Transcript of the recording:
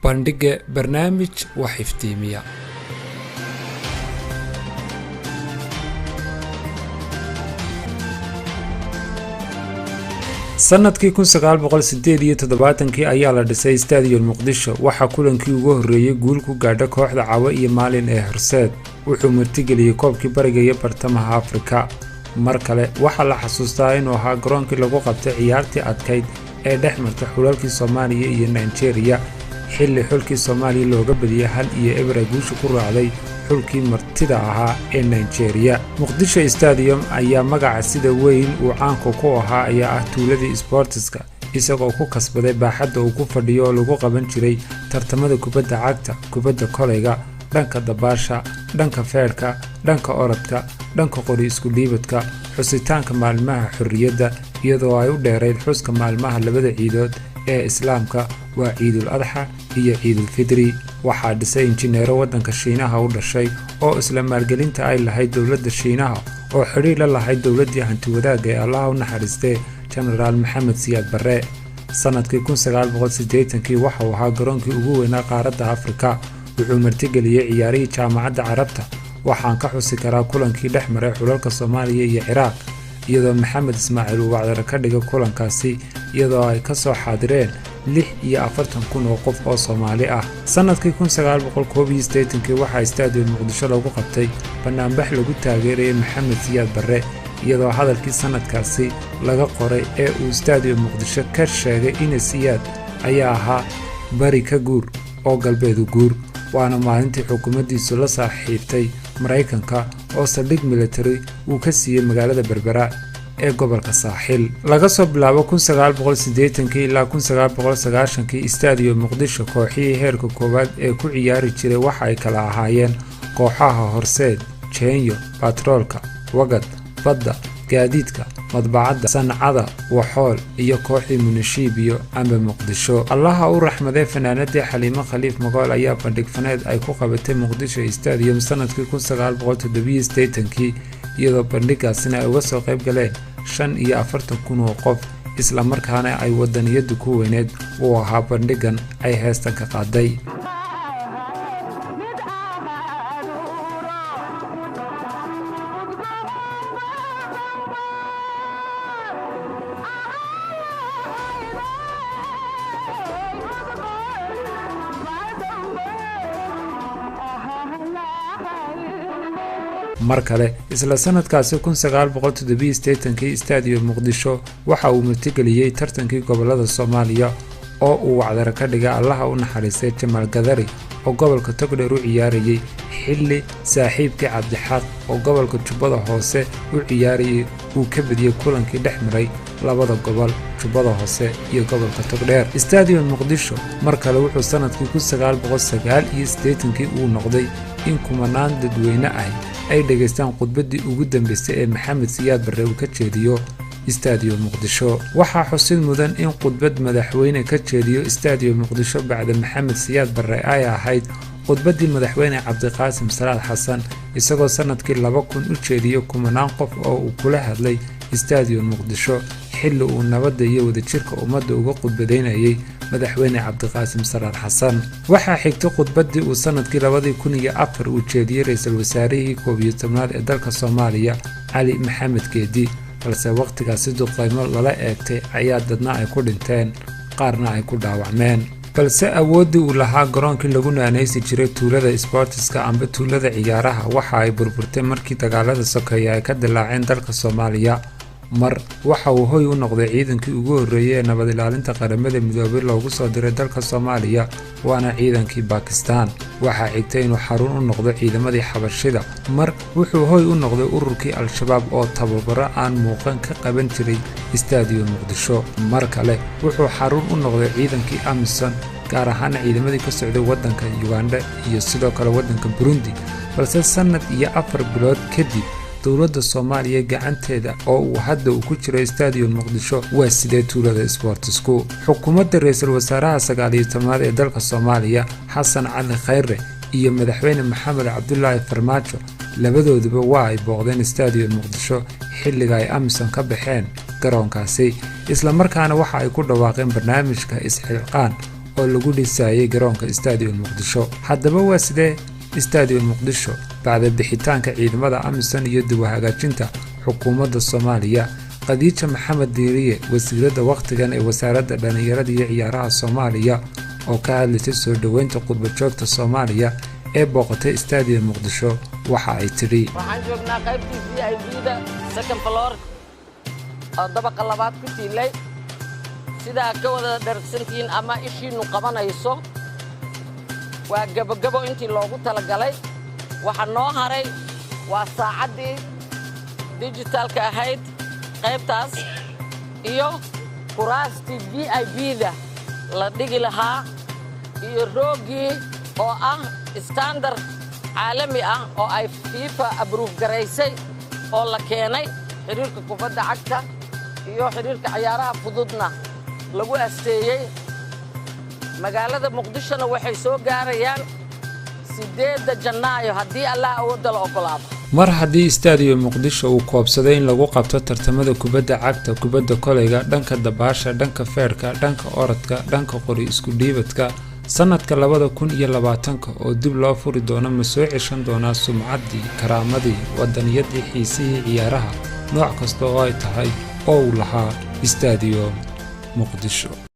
bandhiga barnaamij wax iftiimiya. sanadkii 1978 ayaa la dhisay Stadium Muqdisho. waxaa kulankii ugu horeeyay guul ku gaadha kooxda Cawa iyo Maalin ee Horseed. wuxuu martigeliyay koobkii bariga iyo bartamaha Afrika. mar kale waxaa la xasuustaa inuu ahaa garoonkii lagu qabtay ciyaartii adkayd ee dhex martay xulalkii Soomaaliya iyo Nigeria, xilli xulkii Soomaaliya looga badiyay 1-0 guusha ku raacday xulkii martida ahaa ee Nigeria. Muqdisho Stadium ayaa magaca sida weyn uu caanka ku ahaa ayaa ah tuuladii sportska, isagoo ku kasbaday baaxadda uu ku fadhiyo oo lagu qaban jiray tartamada kubadda cagta, kubadda kolayga, dhanka dabaasha, dhanka feerka, dhanka orodka, dhanka qori isku dhiibadka, xusitaanka maalmaha xurriyadda, iyadoo ay u dheerayd xuska maalmaha labada ciidood ee Islaamka waa Ciidul Adxa iyo Ciidul Fidri. waxaa dhisay injineero waddanka Shiinaha u dhashay oo isla maalgelinta ay lahayd dowladda Shiinaha oo xiriir la lahayd dowladdii hanti-wadaagga ee Allah u naxariistay Generaal Maxamed Siyaad Barre. sanadkii 1980 waxa uu ahaa garoonkii ugu weynaa qaaradda Afrika. wuxuu martigeliyay ciyaarihii Jaamacadda Carabta. waxaan ka xusi karaa kulankii dhex maray xulalka Soomaaliya iyo Ciraaq, iyadoo Maxamed Ismaaciil uu wacdar ka dhigay kulankaasi, iyadoo ay ka soo xaadireen 46,000 oo qof oo Soomaali ah. sanadkii 1981 waxaa Stadium Muqdisho lagu qabtay banaanbax lagu taageerayay Maxamed Siyaad Barre, iyadoo hadalkii sanadkaasi laga qoray ee uu Stadium Muqdisho ka sheegay in Siyaad ayaa ahaa bari ka guur oo galbeedu guur. waana maalintii xukuumaddiisu la saaxiibtay Maraykanka oo saldhig military uu ka siiyey magaalada Berbera ee gobolka Saaxil. laga soo bilaabo 1980 ilaa 1990 Stadium Muqdisho kooxihii heerka koowaad ee ku ciyaari jiray waxa ay kala ahaayeen kooxaha Horseed, Jeenyo, Batroolka, Wagad, Badda, Gaadiidka, Madbacadda, Sancada, Waxool iyo kooxdii Munishibiyo ama Muqdisho. allaha u raxmaday fanaanadii Xaliimo Khaliif Magool ayaa bandhig faneed ay ku qabatay Muqdisho Stadium sanadkii 1987, iyadoo bandhigaasina ay uga soo qayb galeen 45,000 oo qof, isla markaana ay wadaniyadu ku weyneed uu ahaa bandhigan ay heestan ka qaaday. mar kale isla sanadkaasi 1987 Stadium Muqdisho waxa uu martigeliyay tartankii gobolada Soomaaliya oo uu wacdar ka dhigay allaha u naxariistay Jamaal Gadari oo gobolka Togdheer u ciyaarayay, xilli saaxiibkii Cabdixaaq oo gobolka Jubbada Hoose u ciyaarayay uu ka badiyay kulankii dhex maray labada gobol Jubbada Hoose iyo gobolka Togdheer. Stadium Muqdisho mar kale wuxuu sanadkii 1989 uu noqday in kumanaan dadweyne ah ay dhageystaan khudbaddii ugu dambeysay ee Maxamed Siyaad Barre uu ka jeediyo Stadium Muqdisho. waxaa xusid mudan in khudbad madaxweyne ka jeediyo Stadium Muqdisho bacda Maxamed Siyaad Barre ay ahayd khudbaddii madaxweyne Cabdiqaasim Salaad Xasan, isagoo sanadkii 2000 u jeediyay kumanaan qof oo uu kula hadlay Stadium Muqdisho xilli uu nabadda iyo wadajirka ummadda uga khudbadeynayay madaxweyne Cabdiqaasim Salaad Xasan. waxaa xigtay khudbaddii uu sanadkii 2004 uu jeediyay ra'iisul wasaarihii 11aad ee dalka Soomaaliya Cali Maxamed Geedi, balse waqtigaasi duqeymo lala eegtay ayaa dadna ay ku dhinteen, qaarna ay ku dhaawacmeen. balse awooddii uu lahaa garoonkii lagu naanaysi jiray tuulada sportska amba tuulada ciyaaraha waxa ay burburtay markii dagaalada sokeeye ay ka dilaaceen dalka Soomaaliya. mar waxa uu hoy u noqday ciidankii ugu horeeyay ee nabad ilaalinta qaramada midoobay loogu soo diray dalka Soomaaliya, waana ciidankii Pakistan. waxaa xigtay inuu xarun u noqdo ciidamadii Xabashida. mar wuxuu hoy u noqday ururkii Al-Shabaab oo tababaro aan muuqan ka qaban jiray Stadium Muqdisho. mar kale wuxuu xarun u noqday ciidankii Amisom, gaar ahaan ciidamadii ka socday waddanka Uganda iyo sidoo kale waddanka Burundi. balse sanad iyo 4 bilood kadib dowladda Soomaaliya gacanteeda oo uu hadda ku jiro Stadium Muqdisho waa sidee tuulada sportsku. xukuumadda ra'iisul wasaaraha 19aad ee dalka Soomaaliya Xasan Cali Khayre iyo madaxweyne Maxamed Cabdullaahi Farmaajo labadooduba waa ay booqdeen Stadium Muqdisho xilliga ay Amisom ka baxeen garoonkaasi, isla markaana waxa ay ku dhawaaqeen barnaamijka isxilqaan oo lagu dhisayay garoonka Stadium Muqdisho. Haddaba waa sidee Stadium Muqdisho bacda bixitaanka ciidamada AMISOM iyo dib u hagaajinta xukuumadda Soomaaliya? Khadiija Maxamed Diiriye, wasiirada waqtigan ee wasaaradda dhalinyarada iyo ciyaaraha Soomaaliya, oo ka hadlaysay soo dhaweynta qurbo-joogta Soomaaliya ee booqatay Stadium Muqdisho, waxa ay tiri: waxaan joognaa qaybtii VIP-da second floor oo dabaqa labaad ku tiilay sida ka wada dharagsantiin ama ishiinu qabanayso. waa gabagabo intii loogu talagalay. waxa noo haray waa saacadii digitalka ahayd qaybtaas iyo kuraastii VIP-da la dhigi lahaa iyo roogii oo ah standard caalami ah oo ay FIFA approve garaysay oo la keenay xiriirka kubadda cagta iyo xiriirka ciyaaraha fududna lagu asteeyay. magaalada Muqdishona waxay soo gaarayaan 8 Janaayo haddii Allah awoodda la ogolaado. mar haddii Stadium Muqdisho uu koobsaday in lagu qabto tartamada kubadda cagta, kubadda kolayga, dhanka dabaasha, dhanka feerka, dhanka orodka, dhanka qori isku dhiibadka, sanadka 2020 oo dib loo furi doono ma soo ceshan doonaa sumcaddii, karaamadii, wadaniyadii, xiisihii ciyaaraha nooc kasta oo ay tahay oo uu lahaa Stadium Muqdisho.